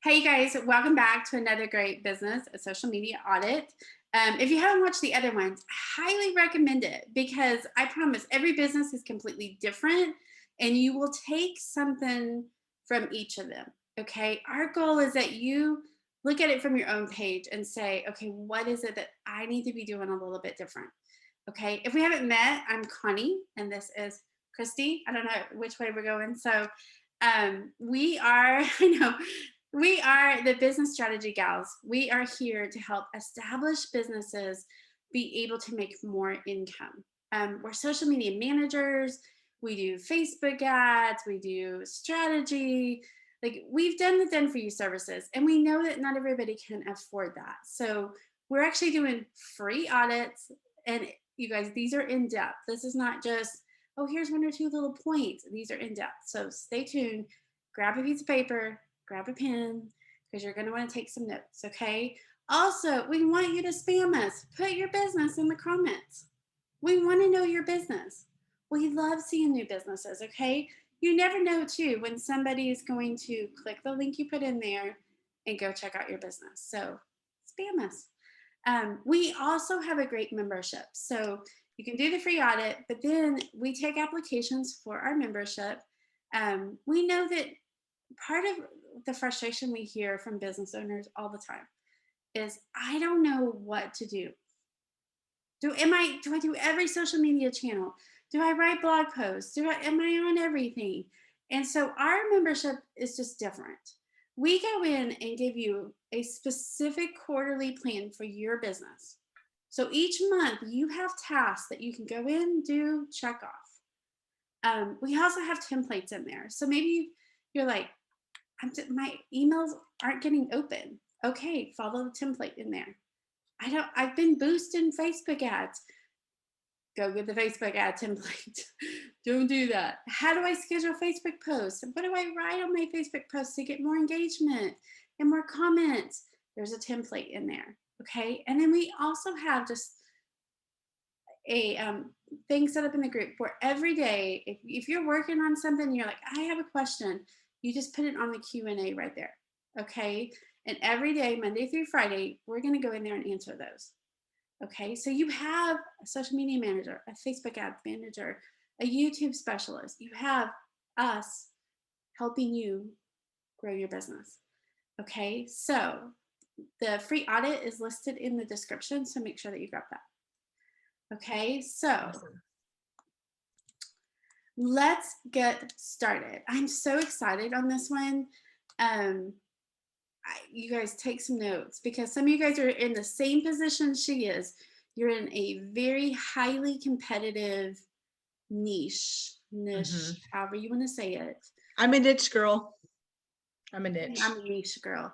Hey you guys, welcome back to another great business, a social media audit. If you haven't watched the other ones, I highly recommend it because I promise every business is completely different and you will take something from each of them. Okay. Our goal is that you look at it from your own page and say, okay, what is it that I need to be doing a little bit different? Okay. If we haven't met, I'm Connie and this is Christy. I don't know which way we're going. So we are, I know, we are the business strategy gals. We are here to help established businesses be able to make more income. We're social media managers. We do Facebook ads. We do strategy. Like we've done the done for you services, and we know that not everybody can afford that. So we're actually doing free audits, and you guys, these are in depth. This is not just, oh, here's one or two little points. These are in depth. So stay tuned. Grab a piece of paper, grab a pen, because you're going to want to take some notes. Okay. Also, we want you to spam us. Put your business in the comments. We want to know your business. We love seeing new businesses. Okay. You never know, too, when somebody is going to click the link you put in there and go check out your business. So spam us. We also have a great membership. So you can do the free audit, but then we take applications for our membership. We know that part of the frustration we hear from business owners all the time is, I don't know what to do. Do I do every social media channel? Do I write blog posts? Am I on everything? And so our membership is just different. We go in and give you a specific quarterly plan for your business. So each month you have tasks that you can go in, do, check off. We also have templates in there. So maybe you're like, my emails aren't getting open. Okay, follow the template in there. I've been boosting Facebook ads. Go get the Facebook ad template. Don't do that. How do I schedule Facebook posts? What do I write on my Facebook posts to get more engagement and more comments? There's a template in there. Okay. And then we also have just a thing set up in the group where every day, if you're working on something, you're like, I have a question, you just put it on the Q&A right there. Okay. And every day, Monday through Friday, we're going to go in there and answer those. Okay. So you have a social media manager, a Facebook ads manager, a YouTube specialist. You have us helping you grow your business. Okay. So the free audit is listed in the description. So make sure that you grab that. Okay. So awesome. Let's get started. I'm so excited on this one. You guys take some notes because some of you guys are in the same position she is. You're in a very highly competitive niche, however you want to say it. I'm a niche girl. I'm a niche girl.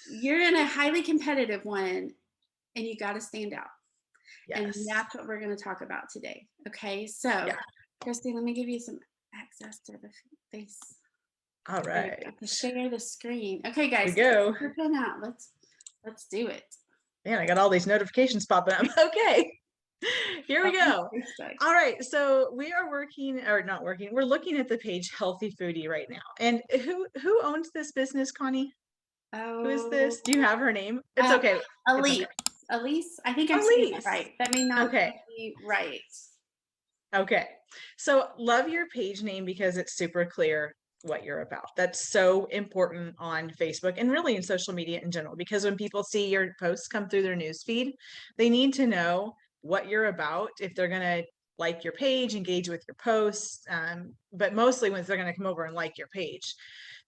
You're in a highly competitive one and you got to stand out. Yes. And that's what we're going to talk about today. Okay. So yeah. Christy, let me give you some access to the face. All right. Share the screen. Okay, guys. Here we go. Put pen out. Let's do it. Man, I got all these notifications popping up. Okay. Here we go. All right. So we are we're looking at the page Healthy Foodie right now. And who owns this business, Connie? Oh. Who is this? Do you have her name? It's okay. Elise. It's okay. Elise. I think I'm saying it right. That may not be right. Okay. So love your page name because it's super clear what you're about. That's so important on Facebook and really in social media in general, because when people see your posts come through their newsfeed, they need to know what you're about if they're going to like your page, engage with your posts, but mostly when they're going to come over and like your page.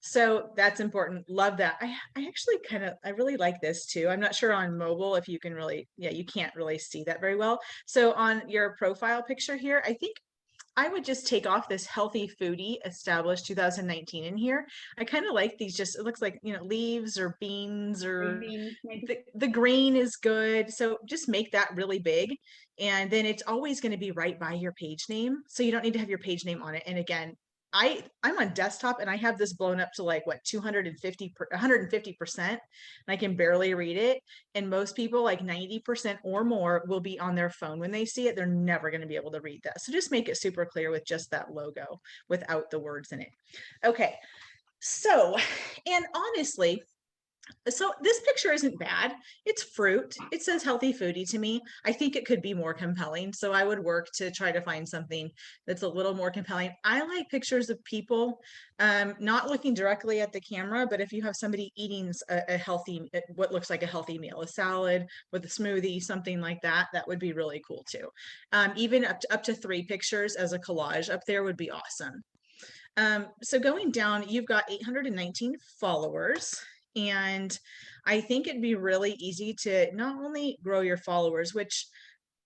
So that's important. Love that. I actually I really like this too. I'm not sure on mobile if you can really, you can't really see that very well. So on your profile picture here, I think I would just take off this Healthy Foodie established 2019 in here. I kind of like these, just, it looks like, leaves or beans or the green is good. So just make that really big. And then it's always going to be right by your page name. So you don't need to have your page name on it. And again, I'm on desktop and I have this blown up to like what, 150%, and I can barely read it. And most people, like 90% or more, will be on their phone when they see it. They're never going to be able to read that. So just make it super clear with just that logo without the words in it. Okay. So, and honestly, so this picture isn't bad. It's fruit. It says healthy foodie to me. I think it could be more compelling. So I would work to try to find something that's a little more compelling. I like pictures of people not looking directly at the camera, but if you have somebody eating a healthy, what looks like a healthy meal, a salad with a smoothie, something like that, that would be really cool too. Even up to 3 pictures as a collage up there would be awesome. So going down, you've got 819 followers. And I think it'd be really easy to not only grow your followers, which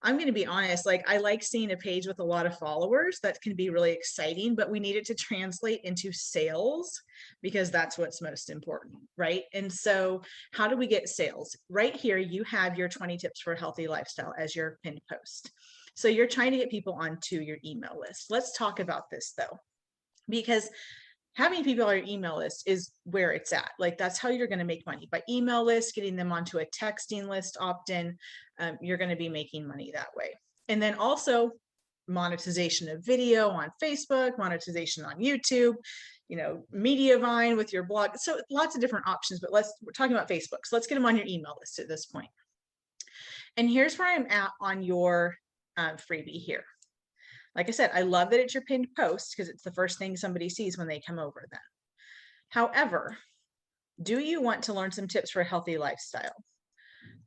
I'm going to be honest, like I like seeing a page with a lot of followers. That can be really exciting, but we need it to translate into sales because that's what's most important, right? And so how do we get sales? Right here, you have your 20 tips for a healthy lifestyle as your pinned post. So you're trying to get people onto your email list. Let's talk about this though, because having people on your email list is where it's at. Like that's how you're going to make money, by email list, getting them onto a texting list opt-in. You're going to be making money that way. And then also monetization of video on Facebook, monetization on YouTube, Mediavine with your blog. So lots of different options, but we're talking about Facebook. So let's get them on your email list at this point. And here's where I'm at on your freebie here. Like I said, I love that it's your pinned post because it's the first thing somebody sees when they come over then. However, do you want to learn some tips for a healthy lifestyle?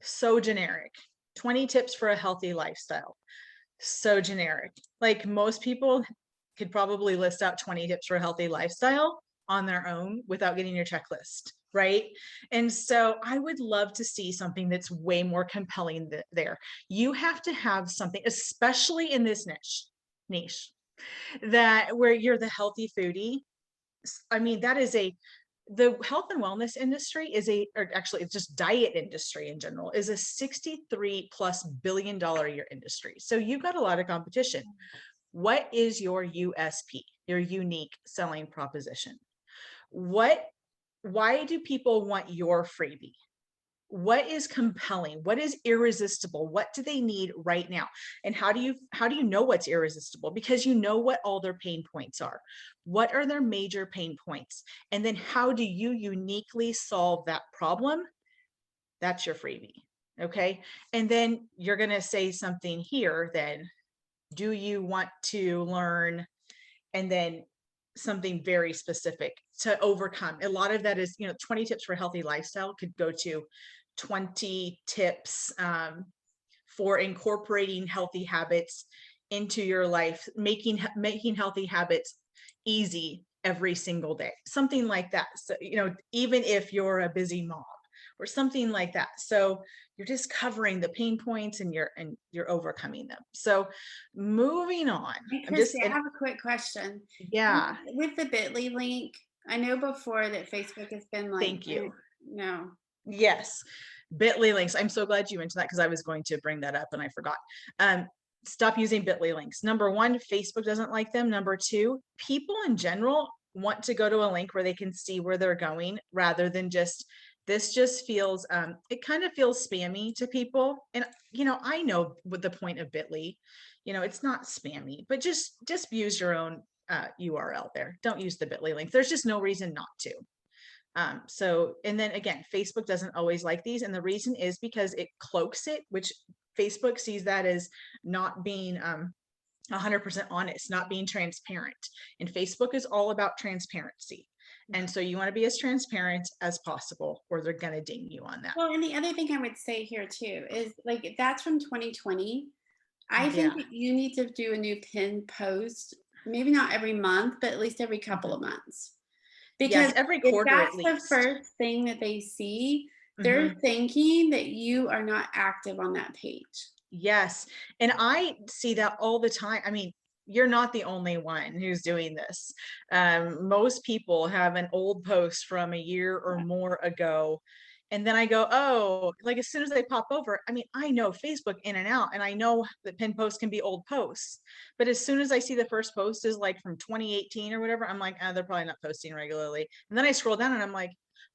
So generic. 20 tips for a healthy lifestyle. So generic. Like most people could probably list out 20 tips for a healthy lifestyle on their own without getting your checklist, right? And so I would love to see something that's way more compelling there. You have to have something, especially in this niche that where you're the healthy foodie. I mean, the health and wellness industry or actually it's just diet industry in general is a $63+ billion a year industry. So you've got a lot of competition. What is your USP, your unique selling proposition? Why do people want your freebie? What is compelling? What is irresistible? What do they need right now? And how do you know what's irresistible? Because you know what all their pain points are. What are their major pain points? And then how do you uniquely solve that problem? That's your freebie. Okay. And then you're going to say something here then. Do you want to learn? And then something very specific to overcome. A lot of that is, 20 tips for a healthy lifestyle could go to 20 tips for incorporating healthy habits into your life, making healthy habits easy every single day, something like that. So, even if you're a busy mom or something like that. So you're just covering the pain points and you're overcoming them. So moving on. Hey, Christy, I have a quick question. Yeah. With the Bitly link, I know before that Facebook has been like, Thank you. No. Yes. Bitly links. I'm so glad you mentioned that because I was going to bring that up and I forgot. Stop using Bitly links. Number one, Facebook doesn't like them. Number two, people in general want to go to a link where they can see where they're going rather than this just feels, it kind of feels spammy to people. And, I know what the point of Bitly, it's not spammy, but just use your own URL there. Don't use the Bitly link. There's just no reason not to. And then again, Facebook doesn't always like these. And the reason is because it cloaks it, which Facebook sees that as not being 100% honest, not being transparent. And Facebook is all about transparency. And so you want to be as transparent as possible or they're going to ding you on that. Well, and the other thing I would say here too is like that's from 2020. I think that you need to do a new pin post, maybe not every month, but at least every couple of months. Because every if quarter that's at least. the first thing that they see, they're thinking that you are not active on that page. Yes. And I see that all the time. I mean, you're not the only one who's doing this. Most people have an old post from a year or more ago. And then I go, oh, like as soon as they pop over, I mean, I know Facebook in and out, and I know that pin posts can be old posts. But as soon as I see the first post is like from 2018 or whatever, I'm like, they're probably not posting regularly. And then I scroll down and I'm like,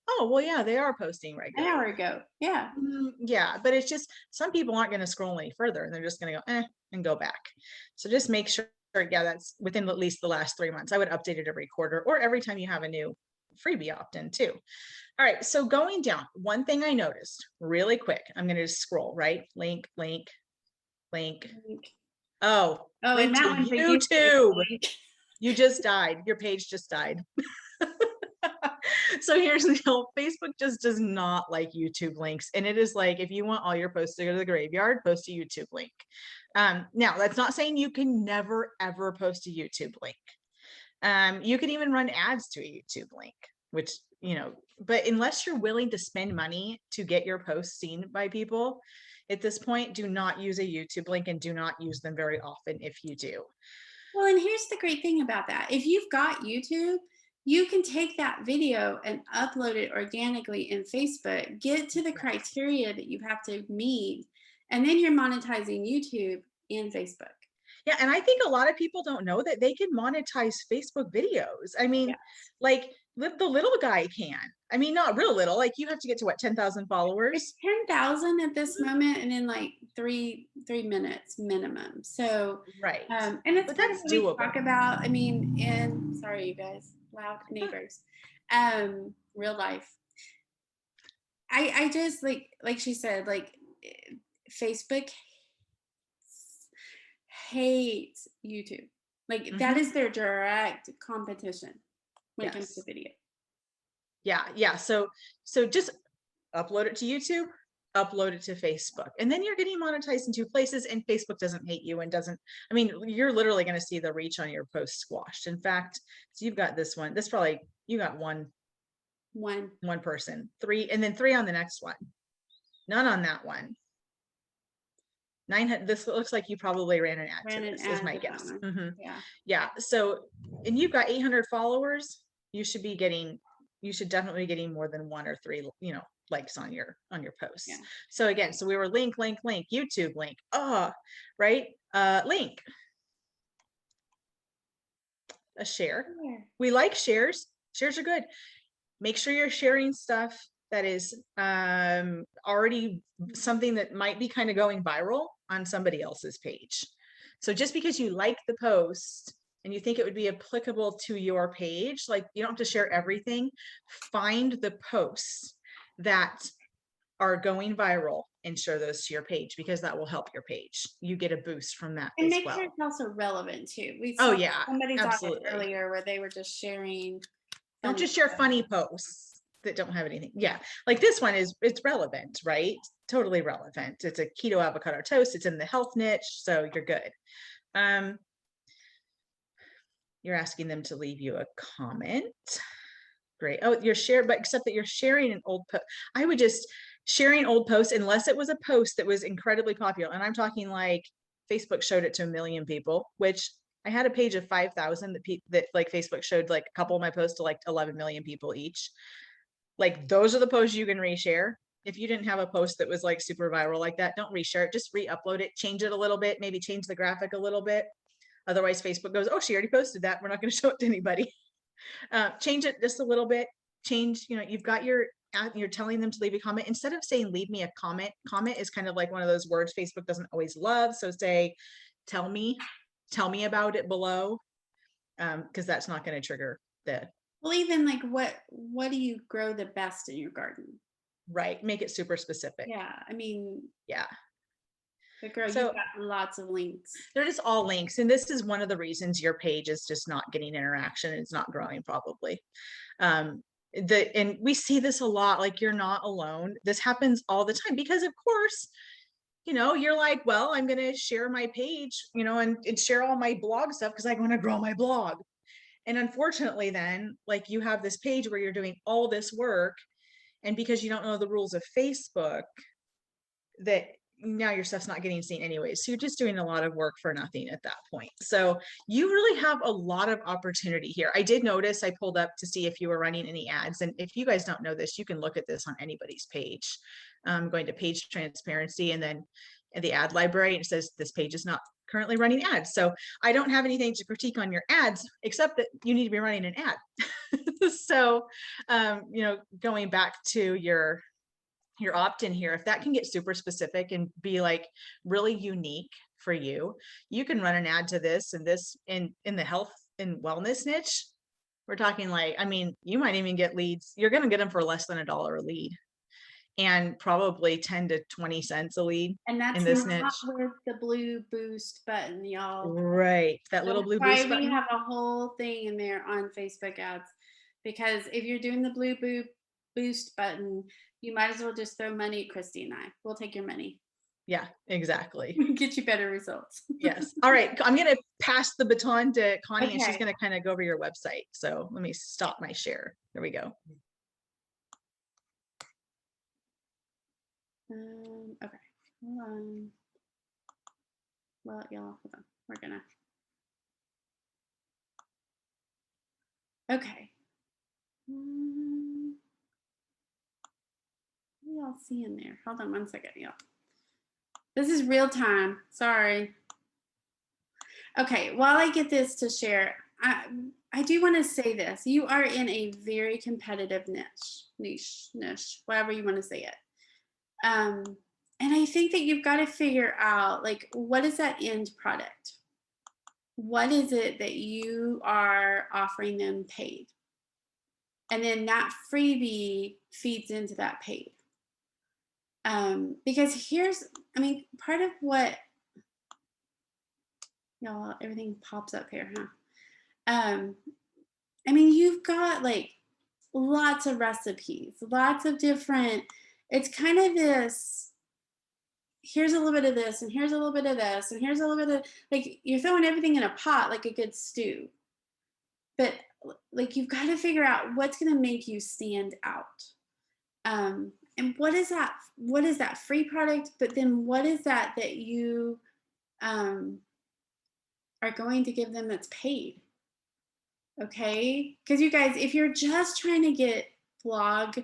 oh, well, yeah, they are posting regularly. An hour ago. Yeah. Yeah, but it's just some people aren't going to scroll any further and they're just going to go and go back. So just make sure, yeah, that's within at least the last 3 months. I would update it every quarter or every time you have a new freebie opt-in too. All right, so going down, one thing I noticed really quick, I'm going to just scroll, right? Link, link, link. Oh, Oh, and link that to one's a YouTube. link. You just died. Your page just died. So here's the deal. Facebook just does not like YouTube links. And it is like, if you want all your posts to go to the graveyard, post a YouTube link. Now, that's not saying you can never, ever post a YouTube link. You can even run ads to a YouTube link, which, you know, but unless you're willing to spend money to get your posts seen by people, at this point, do not use a YouTube link and do not use them very often if you do. Well, and here's the great thing about that. If you've got YouTube, you can take that video and upload it organically in Facebook, get to the criteria that you have to meet, and then you're monetizing YouTube in Facebook. Yeah, and I think a lot of people don't know that they can monetize Facebook videos. I mean, Yes. like the little guy can. I mean, not real little. Like you have to get to what, 10,000 It's followers? 10,000 at this moment, and in like three minutes minimum. So, Right. and it's But kind that's of what we doable. talk about. I mean, in sorry, you guys, loud neighbors, real life. I just like she said, like Facebook hates YouTube. Like that is their direct competition when it comes to Yes. video. Yeah, yeah. So just upload it to YouTube, upload it to Facebook, and then you're getting monetized in two places, and Facebook doesn't hate you and doesn't, I mean, you're literally going to see the reach on your post squashed. In fact, so you've got this one, this probably, you got one person, three, and then three on the next one, none on that one. 900, this looks like you probably ran an ad to this, is my guess. Yeah. Yeah. So, and you've got 800 followers, you should definitely be getting more than one or three, you know, likes on your posts. Yeah. So again, so we were link, YouTube link, right? Link, a share. We like shares. Shares are good. Make sure you're sharing stuff that is already something that might be kind of going viral on somebody else's page. So just because you like the post and you think it would be applicable to your page, like you don't have to share everything. Find the posts that are going viral and share those to your page, because that will help your page. You get a boost from that And as make well. sure it's also relevant too. We Oh saw yeah, somebody's absolutely. earlier where they were just sharing. Don't just share funny posts that don't have anything. Yeah, like this one it's relevant, right? Totally relevant. It's a keto avocado toast. It's in the health niche, so you're good. You're asking them to leave you a comment. Great. Oh, you're sharing, but except that you're sharing an old post. I would just sharing old posts unless it was a post that was incredibly popular. And I'm talking like Facebook showed it to 1 million people, which I had a page of 5,000 that like Facebook showed like a couple of my posts to like 11 million people each. Like those are the posts you can reshare. If you didn't have a post that was like super viral like that, don't reshare it. Just re-upload it, change it a little bit, maybe change the graphic a little bit. Otherwise, Facebook goes, oh, she already posted that. We're not going to show it to anybody. Change it just a little bit. Change, you know, you've got you're telling them to leave a comment. Instead of saying, leave me a comment, comment is kind of like one of those words Facebook doesn't always love. So say, tell me about it below. Because that's not going to trigger the. Well, even like what do you grow the best in your garden? Right. Make it super specific. Yeah. I mean, yeah. But girl, so you've got lots of links. They're just all links. And this is one of the reasons your page is just not getting interaction. It's not growing probably. And we see this a lot, like you're not alone. This happens all the time because of course, you know, you're like, well, I'm going to share my page, you know, and share all my blog stuff because I want to grow my blog. And unfortunately then, like you have this page where you're doing all this work, and because you don't know the rules of Facebook, that now your stuff's not getting seen anyways. So you're just doing a lot of work for nothing at that point. So you really have a lot of opportunity here. I did notice, I pulled up to see if you were running any ads. And if you guys don't know this, you can look at this on anybody's page. Going to page transparency and then in the ad library, it says this page is not currently running ads. So I don't have anything to critique on your ads, except that you need to be running an ad. So, you know, going back to your opt-in here, if that can get super specific and be like really unique for you, you can run an ad to this and this in the health and wellness niche. We're talking like, I mean, you might even get leads. You're going to get them for less than $1 a lead and probably 10 to 20 cents a lead And in that's this not niche. with the blue boost button, y'all. Right. That little That's blue why boost we button. have a whole thing in there on Facebook ads. Because if you're doing the blue boost button, you might as well just throw money at Christy and I. We'll take your money. Yeah, exactly. We can get you better results. Yes. All right. I'm going to pass the baton to Connie and she's Okay. going to kind of go over your website. So let me stop my share. There we go. Okay. Hold on. Well, y'all, hold on. We're gonna. Okay. What do y'all see in there? Hold on 1 second, y'all. This is real time. Sorry. Okay, while I get this to share, I do want to say this. You are in a very competitive niche, whatever you want to say it. And I think that you've got to figure out, like, what is that end product? What is it that you are offering them paid? And then that freebie feeds into that paid. Because I mean, part of what, y'all, everything pops up here, huh? I mean, you've got like lots of recipes, lots of different, it's kind of this, here's a little bit of this, and here's a little bit of this, and here's a little bit of, like, you're throwing everything in a pot like a good stew. But like, you've got to figure out what's going to make you stand out. And what is that free product? But then what is that you are going to give them that's paid? Okay, because you guys, if you're just trying to get blog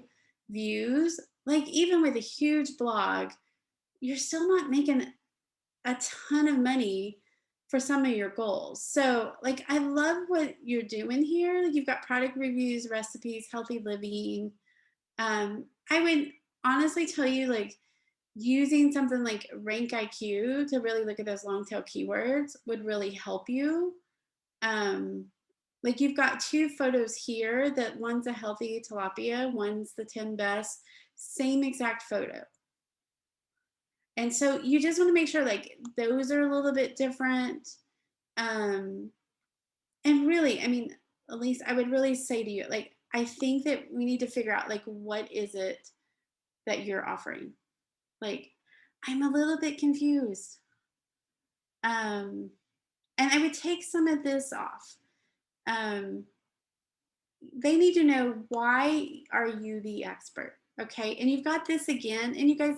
views, like even with a huge blog, you're still not making a ton of money for some of your goals. So like, I love what you're doing here. Like, you've got product reviews, recipes, healthy living. I would honestly tell you, like, using something like Rank IQ to really look at those long tail keywords would really help you. Like, you've got two photos here, that one's a healthy tilapia, one's the 10 best, same exact photo. And so you just want to make sure like those are a little bit different. And really, I mean, Elise, I would really say to you, like, I think that we need to figure out, like, what is it that you're offering? Like, I'm a little bit confused. And I would take some of this off. They need to know, why are you the expert? Okay. And you've got this again. And you guys,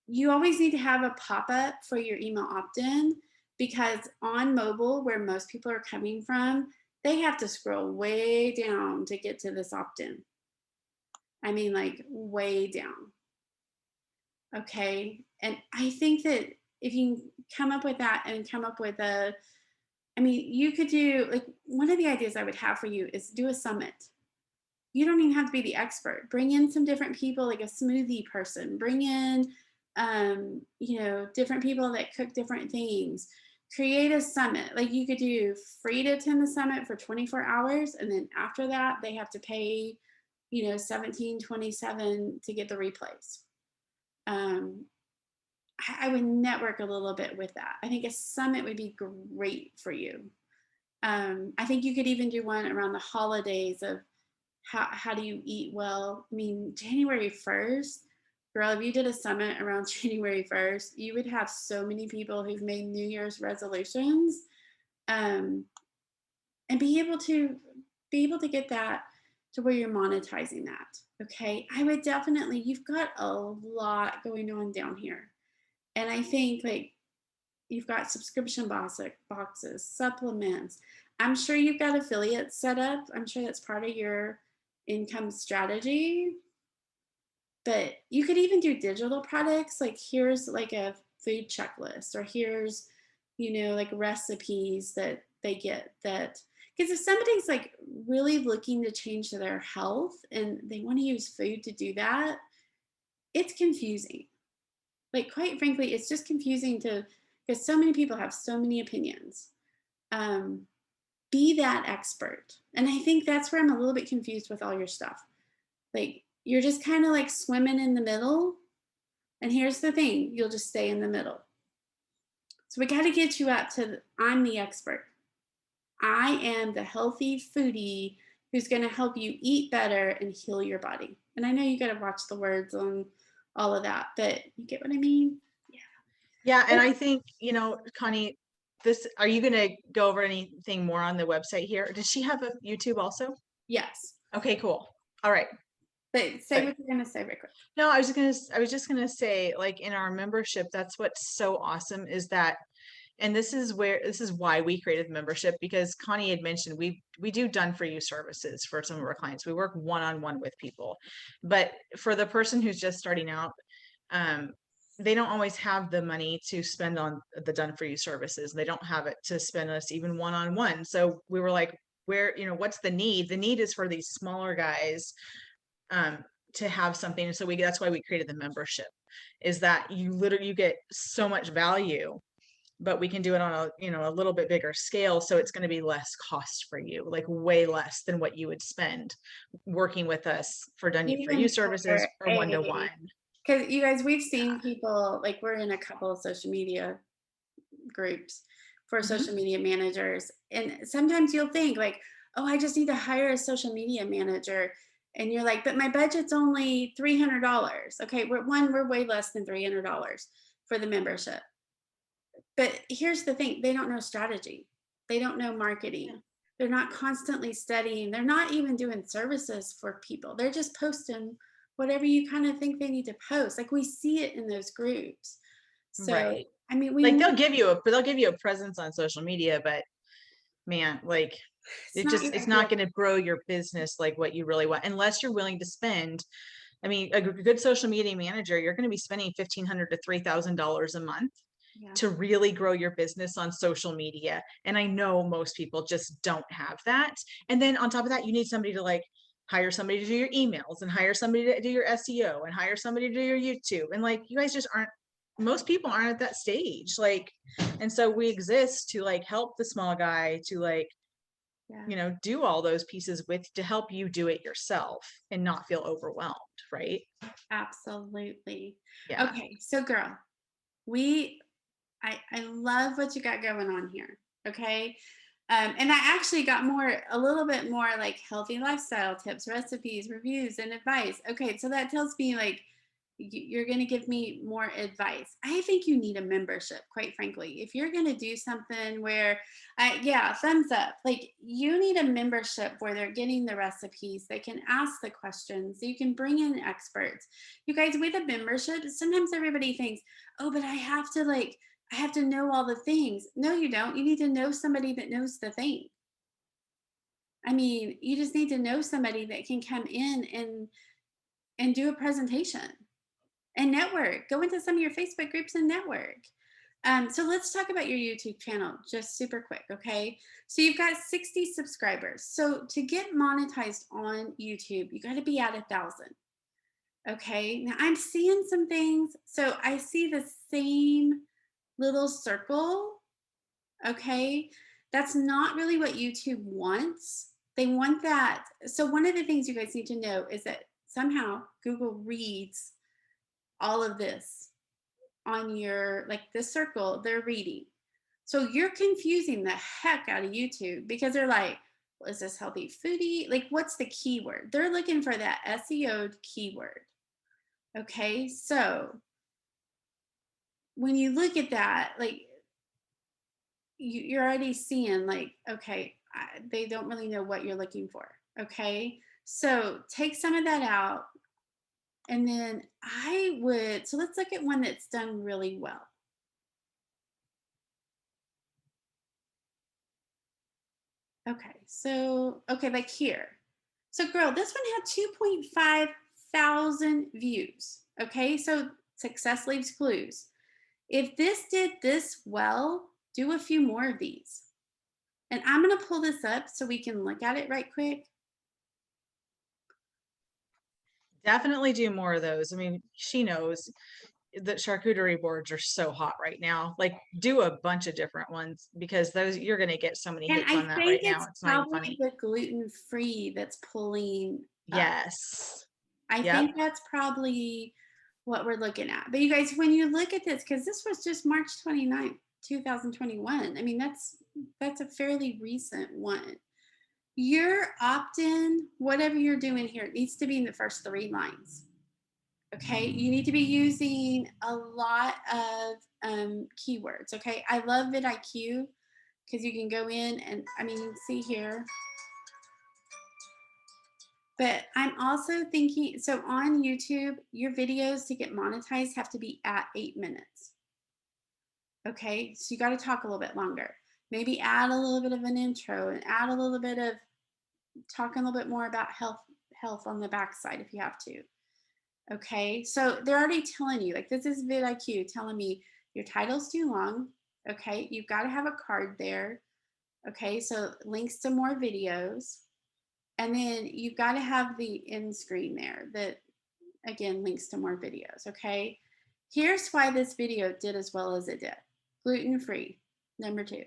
you always need to have a pop-up for your email opt-in, because on mobile, where most people are coming from, they have to scroll way down to get to this opt-in. I mean, like, way down. Okay. And I think that if you come up with that and come up with I mean, you could do, like, one of the ideas I would have for you is do a summit. You don't even have to be the expert. Bring in some different people, like a smoothie person. Bring in, different people that cook different things. Create a summit. Like, you could do free to attend the summit for 24 hours. And then after that, they have to pay, $17.27 to get the replays. I would network a little bit with that. I think a summit would be great for you. I think you could even do one around the holidays of how do you eat well. I mean, January 1st, girl, if you did a summit around January 1st, you would have so many people who've made New Year's resolutions, and be able to get that to where you're monetizing that. Okay. I would definitely, you've got a lot going on down here. And I think, like, you've got subscription boxes, supplements. I'm sure you've got affiliates set up. I'm sure that's part of your income strategy. But you could even do digital products. Like, here's like a food checklist, or here's, like recipes that they get, that, because if somebody's like really looking to change their health and they want to use food to do that, it's confusing. Like, quite frankly, it's just confusing because so many people have so many opinions. Be that expert. And I think that's where I'm a little bit confused with all your stuff. Like, you're just kind of like swimming in the middle. And here's the thing, you'll just stay in the middle. So we got to get you up to I'm the expert. I am the healthy foodie who's going to help you eat better and heal your body. And I know you got to watch the words on all of that, but you get what I mean? Yeah. Yeah. And I think, you know, Connie, are you going to go over anything more on the website here? Does she have a YouTube also? Yes. Okay, cool. All right. But say what you're going to say real quick. No, I was just gonna say, like, in our membership, that's what's so awesome is that, and this is why we created the membership, because Connie had mentioned we do done for you services for some of our clients. We work one-on-one with people, but for the person who's just starting out, they don't always have the money to spend on the done for you services. They don't have it to spend us even one-on-one. So we were like, where, you know, what's the need? The need is for these smaller guys to have something. And so that's why we created the membership, is that you get so much value, but we can do it on a, you know, a little bit bigger scale. So it's going to be less cost for you, like way less than what you would spend working with us for done for you Even services for or one-to-one. because you guys, we've seen people, like we're in a couple of social media groups for social media managers. And sometimes you'll think like, oh, I just need to hire a social media manager. And you're like, but my budget's only $300. Okay, we're way less than $300 for the membership. But here's the thing, they don't know strategy. They don't know marketing. They're not constantly studying. They're not even doing services for people. They're just posting whatever you kind of think they need to post. Like we see it in those groups. So, Right. I mean, Like they'll give you a presence on social media, but man, like it's not going to grow your business like what you really want, unless you're willing to spend. I mean, a good social media manager, you're going to be spending $1,500 to $3,000 a month to really grow your business on social media. And I know most people just don't have that. And then on top of that, you need somebody to like hire somebody to do your emails and hire somebody to do your SEO and hire somebody to do your YouTube. And like, you guys just most people aren't at that stage. Like, and so we exist to like help the small guy to like, you know, do all those pieces to help you do it yourself and not feel overwhelmed. Right. Absolutely. Yeah. Okay. So girl, I love what you got going on here. Okay. And I actually got a little bit more like healthy lifestyle tips, recipes, reviews, and advice. Okay. So that tells me like you're going to give me more advice. I think you need a membership, quite frankly. If you're going to do something where, yeah, thumbs up. Like you need a membership where they're getting the recipes, they can ask the questions, you can bring in experts. You guys, with a membership, sometimes everybody thinks, oh, but I have to know all the things. No, you don't. You need to know somebody that knows the thing. I mean, you just need to know somebody that can come in and do a presentation and network. Go into some of your Facebook groups and network. So let's talk about your YouTube channel just super quick, okay? So you've got 60 subscribers. So to get monetized on YouTube, you got to be at 1,000. Okay, now I'm seeing some things. So I see the same little circle. Okay, that's not really what YouTube wants. They want that. So one of the things you guys need to know is that somehow Google reads all of this on your, like this circle, they're reading. So you're confusing the heck out of YouTube because they're like, well, is this healthy foodie? Like, what's the keyword? They're looking for that SEO'd keyword. Okay, so when you look at that, like you're already seeing like, okay, they don't really know what you're looking for. Okay, so take some of that out. And then so let's look at one that's done really well. Okay, like here. So girl, this one had 2.5 thousand views. Okay, so success leaves clues. If this did this well, do a few more of these. And I'm gonna pull this up so we can look at it right quick. Definitely do more of those. I mean, she knows the charcuterie boards are so hot right now. Like, do a bunch of different ones, because those, you're going to get so many And hits I on that think right now. it's It's not even probably funny. the gluten-free that's pulling up. Yes. I Yep. think that's probably what we're looking at. But you guys, when you look at this, because this was just March 29th, 2021. I mean, that's a fairly recent one. Your opt-in, whatever you're doing here, it needs to be in the first 3 lines. Okay, you need to be using a lot of keywords. Okay, I love vidIQ because you can go in and, I mean, you can see here. But I'm also thinking, so on YouTube, your videos to get monetized have to be at 8 minutes. Okay, so you got to talk a little bit longer. Maybe add a little bit of an intro and add a little bit of talking a little bit more about health on the backside if you have to. Okay, so they're already telling you, like, this is vidIQ telling me your title's too long. Okay, you've got to have a card there. Okay, so links to more videos. And then you've got to have the end screen there that, again, links to more videos. Okay, here's why this video did as well as it did. Gluten-free, number 2.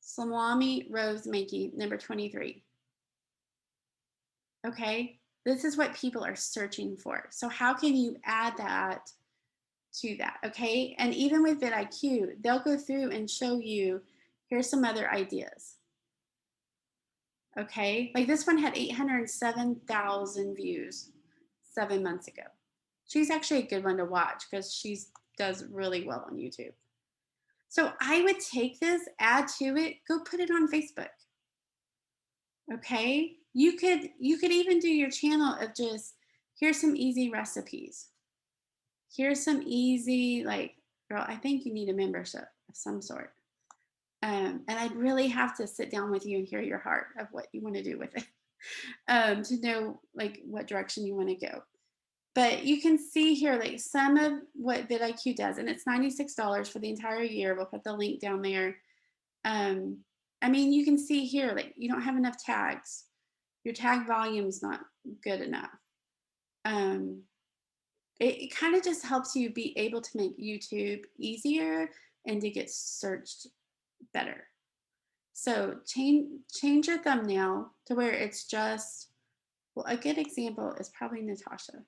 Salami rose making, number 23. Okay, this is what people are searching for. So how can you add that to that? Okay, and even with vidIQ, they'll go through and show you, here's some other ideas. Okay, like this one had 807,000 views 7 months ago. She's actually a good one to watch because she does really well on YouTube. So I would take this, add to it, go put it on Facebook. Okay, you could even do your channel of just, here's some easy recipes. Here's some easy, like, girl, I think you need a membership of some sort. And I'd really have to sit down with you and hear your heart of what you want to do with it, to know like what direction you want to go. But you can see here like some of what vidIQ does, and it's $96 for the entire year. We'll put the link down there. I mean, you can see here like you don't have enough tags. Your tag volume's not good enough. It kind of just helps you be able to make YouTube easier and to get searched better. So change your thumbnail to where it's just, well, a good example is probably Natasha.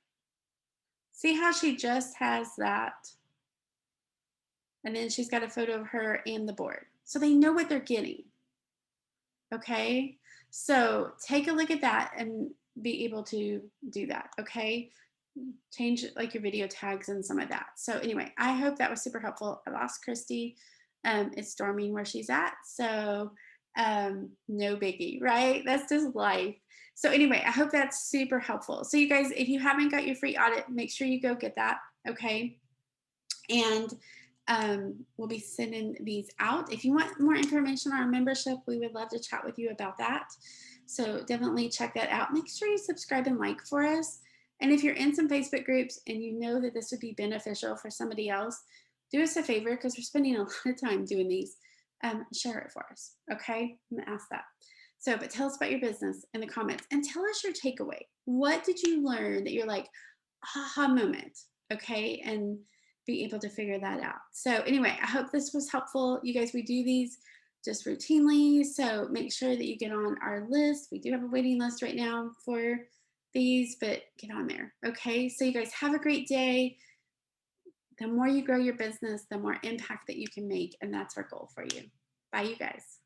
See how she just has that, and then she's got a photo of her and the board. So they know what they're getting. Okay, so take a look at that and be able to do that. Okay, change like your video tags and some of that. So anyway, I hope that was super helpful. I lost Christy. It's storming where she's at, so no biggie, right? That's just life. So anyway, I hope that's super helpful. So you guys, if you haven't got your free audit, make sure you go get that. Okay, and we'll be sending these out. If you want more information on our membership, we would love to chat with you about that. So definitely check that out. Make sure you subscribe and like for us. And if you're in some Facebook groups and you know that this would be beneficial for somebody else, do us a favor because we're spending a lot of time doing these. Share it for us. Okay, I'm gonna ask that. So, but tell us about your business in the comments and tell us your takeaway. What did you learn that you're like, aha moment? Okay, and be able to figure that out. So anyway, I hope this was helpful. You guys, we do these just routinely. So make sure that you get on our list. We do have a waiting list right now for these, but get on there. Okay. So you guys have a great day. The more you grow your business, the more impact that you can make. And that's our goal for you. Bye, you guys.